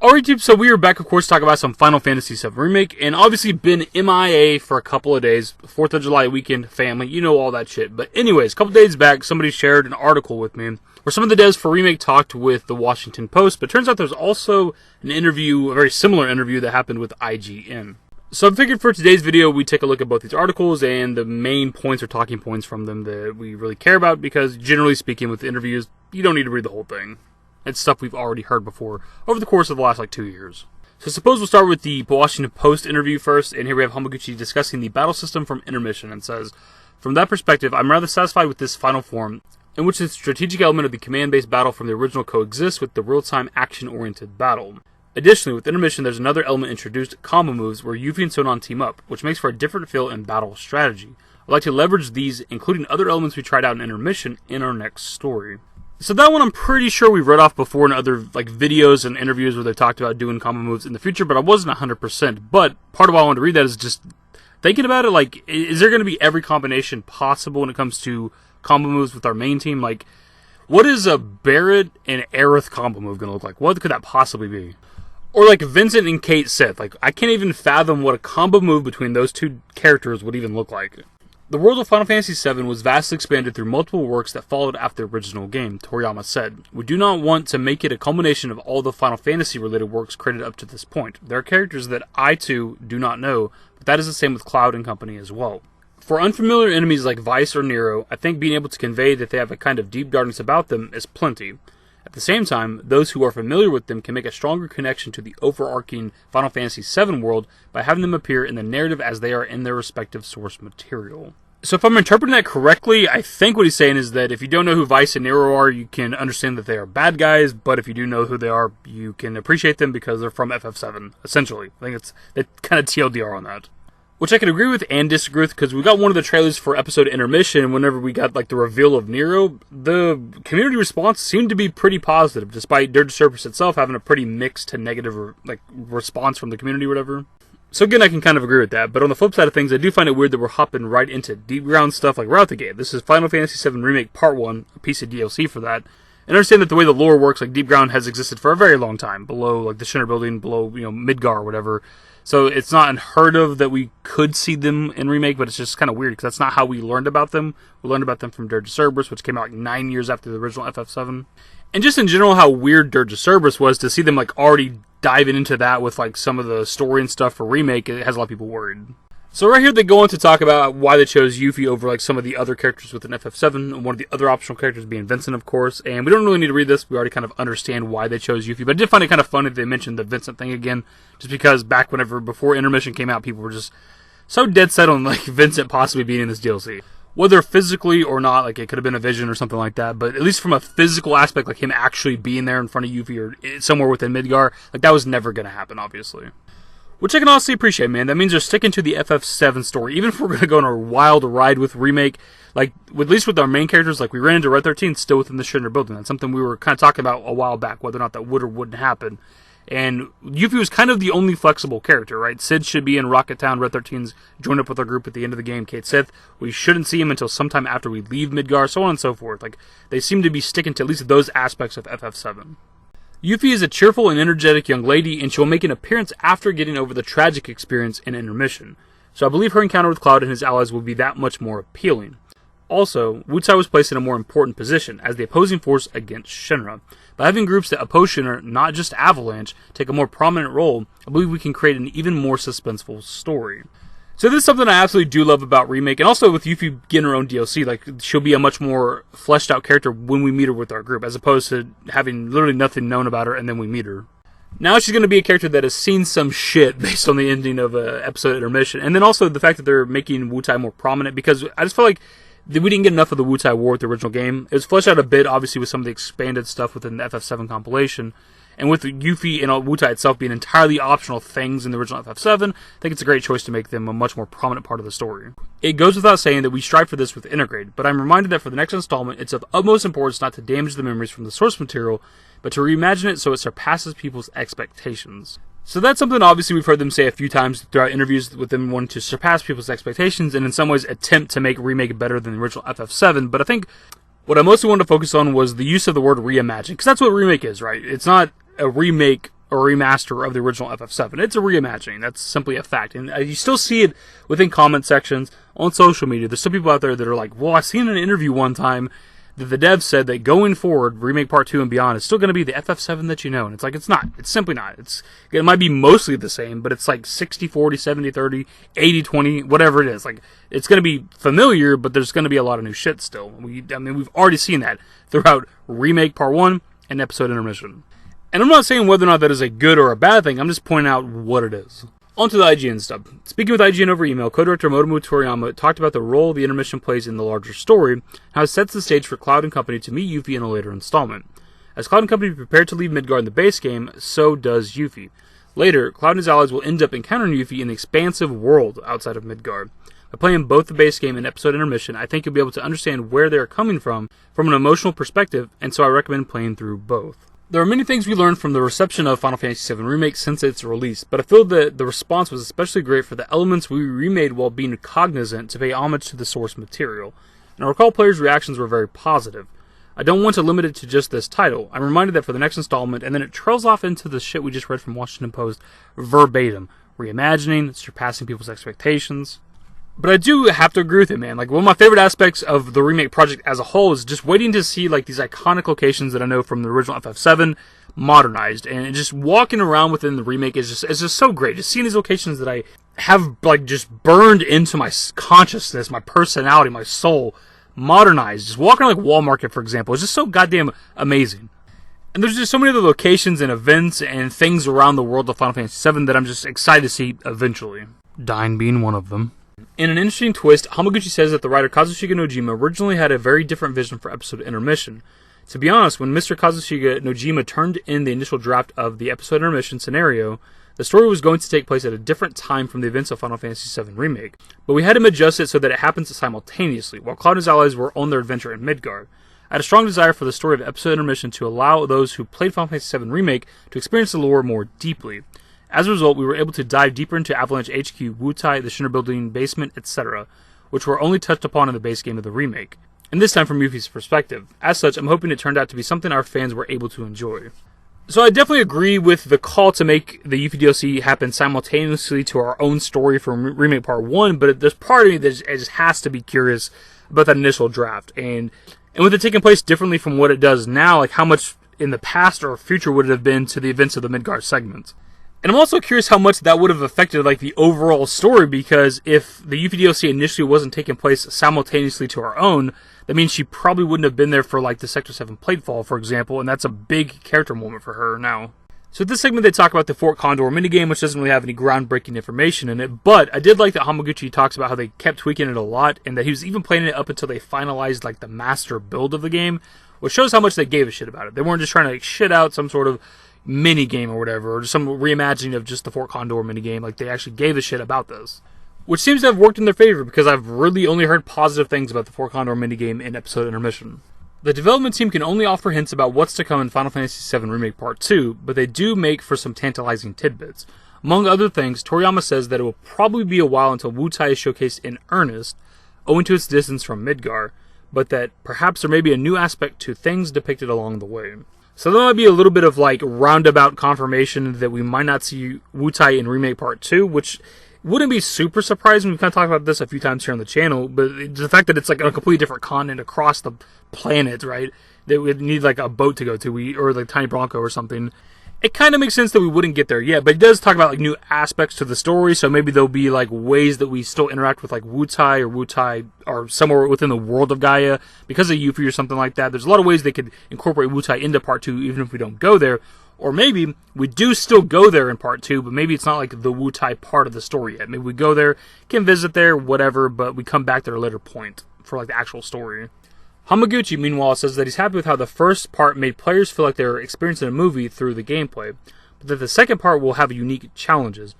Alright, YouTube, so we are back, of course, to talk about some Final Fantasy VII Remake, and obviously been m.i.a. for a couple of days, 4th of July weekend, family, you know all that shit. But anyways, a couple days back, somebody shared an article with me where some of the devs for Remake talked with the Washington Post, but it turns out there's also an interview, a very similar interview that happened with IGN. So I figured for today's video, we take a look at both these articles and the main points or talking points from them that we really care about, because generally speaking with interviews, you don't need to read the whole thing. It's stuff we've already heard before over the course of the last 2 years. So suppose we'll start with the Washington Post interview first, and here we have Hamaguchi discussing the battle system from Intermission, and says, "From that perspective, I'm rather satisfied with this final form, in which the strategic element of the command-based battle from the original coexists with the real-time action-oriented battle. Additionally, with Intermission, there's another element introduced, combo moves, where Yuffie and Sonon team up, which makes for a different feel in battle strategy. I'd like to leverage these, including other elements we tried out in Intermission, in our next story." So that one I'm pretty sure we've read off before in other videos and interviews where they talked about doing combo moves in the future, but I wasn't 100%. But part of why I wanted to read that is just thinking about it, is there going to be every combination possible when it comes to combo moves with our main team? What is a Barret and Aerith combo move going to look like? What could that possibly be? Or Vincent and Cait Sith. I can't even fathom what a combo move between those two characters would even look like. The world of Final Fantasy VII was vastly expanded through multiple works that followed after the original game, Toriyama said. We do not want to make it a culmination of all the Final Fantasy related works created up to this point. There are characters that I too do not know, but that is the same with Cloud and company as well. For unfamiliar enemies like Weiss or Nero, I think being able to convey that they have a kind of deep darkness about them is plenty. At the same time, those who are familiar with them can make a stronger connection to the overarching Final Fantasy VII world by having them appear in the narrative as they are in their respective source material. So if I'm interpreting that correctly, I think what he's saying is that if you don't know who Weiss and Nero are, you can understand that they are bad guys, but if you do know who they are, you can appreciate them because they're from FF7, essentially. I think it's kind of TLDR on that. Which I can agree with and disagree with, because we got one of the trailers for episode Intermission. Whenever we got the reveal of Nero, the community response seemed to be pretty positive, despite Dirge Cerberus itself having a pretty mixed to negative response from the community or whatever. So again, I can kind of agree with that, but on the flip side of things, I do find it weird that we're hopping right into deep ground stuff right out the gate. This is Final Fantasy VII Remake Part 1, a piece of DLC for that. And understand that the way the lore works, deep ground has existed for a very long time, below the Shinra building, below Midgar or whatever. So it's not unheard of that we could see them in Remake, but it's just kind of weird, because that's not how we learned about them. We learned about them from Dirge Cerberus, which came out 9 years after the original FF7. And just in general, how weird Dirge Cerberus was to see them already diving into that with some of the story and stuff for Remake. It has a lot of people worried. So right here they go on to talk about why they chose Yuffie over some of the other characters within FF7, and one of the other optional characters being Vincent, of course. And we don't really need to read this, we already kind of understand why they chose Yuffie, but I did find it kind of funny that they mentioned the Vincent thing again, just because before Intermission came out, people were just so dead set on Vincent possibly being in this DLC. Whether physically or not, it could have been a vision or something like that, but at least from a physical aspect, him actually being there in front of Yuffie or somewhere within Midgar, that was never going to happen, obviously. Which I can honestly appreciate, man. That means they're sticking to the FF7 story. Even if we're going to go on a wild ride with Remake, at least with our main characters, we ran into Red 13 still within the Shinra building. That's something we were kind of talking about a while back, whether or not that would or wouldn't happen. And Yuffie was kind of the only flexible character, right? Sid should be in Rocket Town, Red 13's joined up with our group at the end of the game, Cait Sith. We shouldn't see him until sometime after we leave Midgar, so on and so forth. They seem to be sticking to at least those aspects of FF7. Yuffie is a cheerful and energetic young lady, and she will make an appearance after getting over the tragic experience in Intermission. So I believe her encounter with Cloud and his allies will be that much more appealing. Also, Wutai was placed in a more important position as the opposing force against Shinra. By having groups that oppose Shinra, not just Avalanche, take a more prominent role, I believe we can create an even more suspenseful story. So this is something I absolutely do love about Remake, and also with Yuffie getting her own DLC, she'll be a much more fleshed out character when we meet her with our group, as opposed to having literally nothing known about her and then we meet her. Now she's going to be a character that has seen some shit based on the ending of episode Intermission, and then also the fact that they're making Wutai more prominent, because I just feel like we didn't get enough of the Wutai War with the original game. It was fleshed out a bit, obviously, with some of the expanded stuff within the FF7 compilation. And with Yuffie and Wutai itself being entirely optional things in the original FF7, I think it's a great choice to make them a much more prominent part of the story. It goes without saying that we strive for this with Integrate, but I'm reminded that for the next installment, it's of utmost importance not to damage the memories from the source material, but to reimagine it so it surpasses people's expectations. So that's something obviously we've heard them say a few times throughout interviews with them wanting to surpass people's expectations and in some ways attempt to make Remake better than the original FF7, but I think what I mostly wanted to focus on was the use of the word reimagine, because that's what Remake is, right? It's not a remake a remaster of the original FF7. It's a reimagining. That's simply a fact. And you still see it within comment sections on social media. There's some people out there that are like, well, I seen in an interview one time that the devs said that going forward, Remake Part 2 and beyond is still going to be the FF7 that you know. And it's like, it's not. It's simply not. It might be mostly the same, but it's like 60-40, 70-30, 80-20, whatever it is. Like, it's going to be familiar, but there's going to be a lot of new shit still. We've already seen that throughout Remake Part 1 and Episode Intermission. And I'm not saying whether or not that is a good or a bad thing. I'm just pointing out what it is. On to the IGN stuff. Speaking with IGN over email, co-director Motomu Toriyama talked about the role the Intermission plays in the larger story, how it sets the stage for Cloud and Company to meet Yuffie in a later installment. As Cloud and Company prepare to leave Midgard in the base game, so does Yuffie. Later, Cloud and his allies will end up encountering Yuffie in the expansive world outside of Midgard. By playing both the base game and Episode Intermission, I think you'll be able to understand where they are coming from an emotional perspective, and so I recommend playing through both. There are many things we learned from the reception of Final Fantasy VII Remake since its release, but I feel that the response was especially great for the elements we remade while being cognizant to pay homage to the source material, and I recall players' reactions were very positive. I don't want to limit it to just this title. I'm reminded that for the next installment, and then it trails off into the shit we just read from Washington Post verbatim, reimagining, surpassing people's expectations. But I do have to agree with it, man. Like, one of my favorite aspects of the remake project as a whole is just waiting to see, like, these iconic locations that I know from the original FF7 modernized. And just walking around within the remake is just so great. Just seeing these locations that I have, like, just burned into my consciousness, my personality, my soul, modernized. Just walking around, like, Wall Market, for example, is just so goddamn amazing. And there's just so many other locations and events and things around the world of Final Fantasy VII that I'm just excited to see eventually. Dyne being one of them. In an interesting twist, Hamaguchi says that the writer Kazushika Nojima originally had a very different vision for Episode Intermission. To be honest, when Mr. Kazushika Nojima turned in the initial draft of the Episode Intermission scenario, the story was going to take place at a different time from the events of Final Fantasy VII Remake, but we had him adjust it so that it happens simultaneously, while Cloud and his allies were on their adventure in Midgard. I had a strong desire for the story of Episode Intermission to allow those who played Final Fantasy VII Remake to experience the lore more deeply. As a result, we were able to dive deeper into Avalanche HQ, Wutai, the Shinra Building, basement, etc., which were only touched upon in the base game of the remake, and this time from Yuffie's perspective. As such, I'm hoping it turned out to be something our fans were able to enjoy. So I definitely agree with the call to make the Yuffie DLC happen simultaneously to our own story from Remake Part 1, but there's part of me that just has to be curious about that initial draft, and with it taking place differently from what it does now, like how much in the past or future would it have been to the events of the Midgard segment. And I'm also curious how much that would have affected, like, the overall story, because if the Yuffie DLC initially wasn't taking place simultaneously to our own, that means she probably wouldn't have been there for, like, the Sector 7 Platefall, for example, and that's a big character moment for her now. So in this segment, they talk about the Fort Condor minigame, which doesn't really have any groundbreaking information in it, but I did like that Hamaguchi talks about how they kept tweaking it a lot, and that he was even playing it up until they finalized, like, the master build of the game, which shows how much they gave a shit about it. They weren't just trying to, like, shit out some sort of mini game or whatever, or just some reimagining of just the Fort Condor mini game. Like, they actually gave a shit about this, which seems to have worked in their favor, because I've really only heard positive things about the Fort Condor mini game in Episode Intermission. The development team can only offer hints about what's to come in Final Fantasy VII Remake Part 2, but they do make for some tantalizing tidbits. Among other things, Toriyama says that it will probably be a while until Wutai is showcased in earnest, owing to its distance from Midgard, but that perhaps there may be a new aspect to things depicted along the way. So there might be a little bit of, like, roundabout confirmation that we might not see Wutai in Remake Part 2, which wouldn't be super surprising. We've kind of talked about this a few times here on the channel, but the fact that it's, like, a completely different continent across the planet, right, that we'd need, like, a boat to go to, or, like, Tiny Bronco or something. It kind of makes sense that we wouldn't get there yet, but it does talk about, like, new aspects to the story, so maybe there'll be, like, ways that we still interact with, like, Wutai or somewhere within the world of Gaia because of Yuffie or something like that. There's a lot of ways they could incorporate Wutai into Part 2 even if we don't go there, or maybe we do still go there in Part 2, but maybe it's not, like, the Wutai part of the story yet. Maybe we go there, can visit there, whatever, but we come back at a later point for, like, the actual story. Hamaguchi, meanwhile, says that he's happy with how the first part made players feel like they were experiencing a movie through the gameplay, but that the second part will have unique challenges.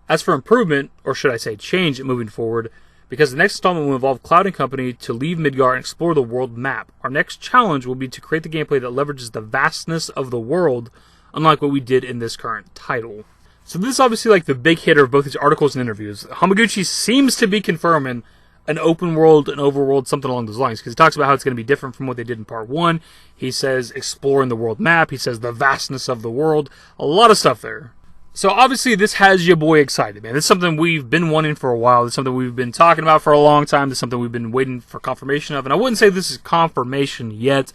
As for improvement, or should I say change moving forward, because the next installment will involve Cloud and Company to leave Midgard and explore the world map, our next challenge will be to create the gameplay that leverages the vastness of the world, unlike what we did in this current title. So this is obviously, like, the big hitter of both these articles and interviews. Hamaguchi seems to be confirming an open world, an overworld, something along those lines. Because he talks about how it's going to be different from what they did in part 1. He says exploring the world map. He says the vastness of the world. A lot of stuff there. So obviously this has your boy excited, man. This is something we've been wanting for a while. This is something we've been talking about for a long time. This is something we've been waiting for confirmation of. And I wouldn't say this is confirmation yet,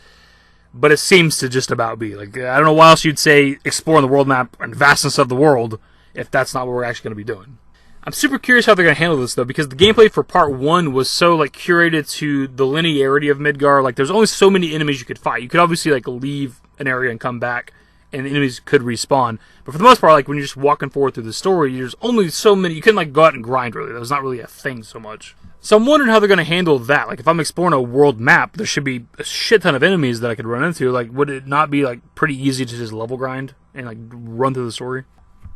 but it seems to just about be. Like, I don't know why else you'd say exploring the world map and vastness of the world if that's not what we're actually going to be doing. I'm super curious how they're going to handle this, though, because the gameplay for part 1 was so, like, curated to the linearity of Midgar. Like, there's only so many enemies you could fight. You could obviously, like, leave an area and come back, and the enemies could respawn. But for the most part, like, when you're just walking forward through the story, there's only so many. You couldn't, like, go out and grind, really. That was not really a thing so much. So I'm wondering how they're going to handle that. Like, if I'm exploring a world map, there should be a shit ton of enemies that I could run into. Like, would it not be, like, pretty easy to just level grind and, like, run through the story?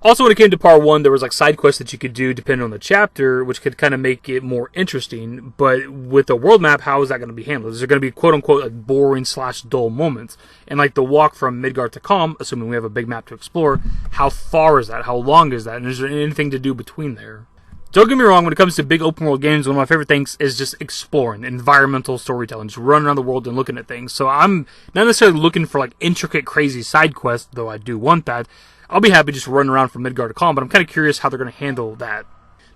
Also, when it came to part 1, there was, like, side quests that you could do depending on the chapter, which could kind of make it more interesting. But with the world map, how is that going to be handled? Is there going to be, quote-unquote, like, boring/dull moments? And, like, the walk from Midgar to Calm, assuming we have a big map to explore, how far is that? How long is that? And is there anything to do between there? Don't get me wrong, when it comes to big open world games, one of my favorite things is just exploring, environmental storytelling, just running around the world and looking at things. So I'm not necessarily looking for, like, intricate, crazy side quests, though I do want that. I'll be happy just running around from Midgar to Calm, but I'm kind of curious how they're going to handle that.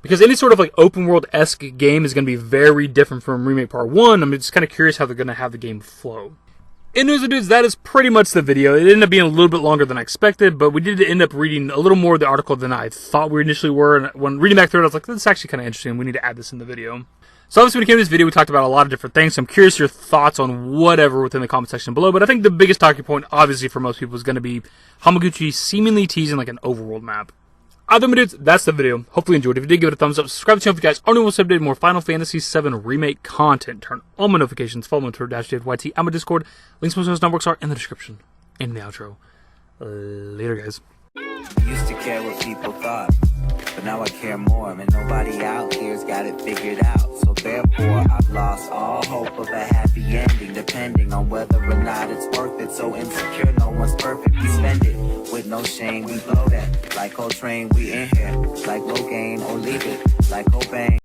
Because any sort of, like, open world-esque game is going to be very different from Remake Part 1. I'm just kind of curious how they're going to have the game flow. Anyways, dudes, that is pretty much the video. It ended up being a little bit longer than I expected, but we did end up reading a little more of the article than I thought we initially were. And when reading back through it, I was like, this is actually kind of interesting. We need to add this in the video. So obviously when it came to this video, we talked about a lot of different things. So I'm curious your thoughts on whatever within the comment section below. But I think the biggest talking point, obviously, for most people is going to be Hamaguchi seemingly teasing like an overworld map. Other than dudes, that's the video. Hopefully you enjoyed. If you did, give it a thumbs up. Subscribe to the channel if you guys are new to update more Final Fantasy VII Remake content. Turn on my notifications. Follow me on Twitter, _DavidYT. I'm on Discord. Links to most of those networks are in the description and in the outro. Later, guys. Used to care what people thought, but now I care more, and nobody out here's got it figured out. So therefore, I've lost all hope of a happy ending, depending on whether or not it's worth it. So insecure, no one's perfect. We spend it with no shame. We blow that like Coltrane. We in here like Rogaine, or leave it like Cobain.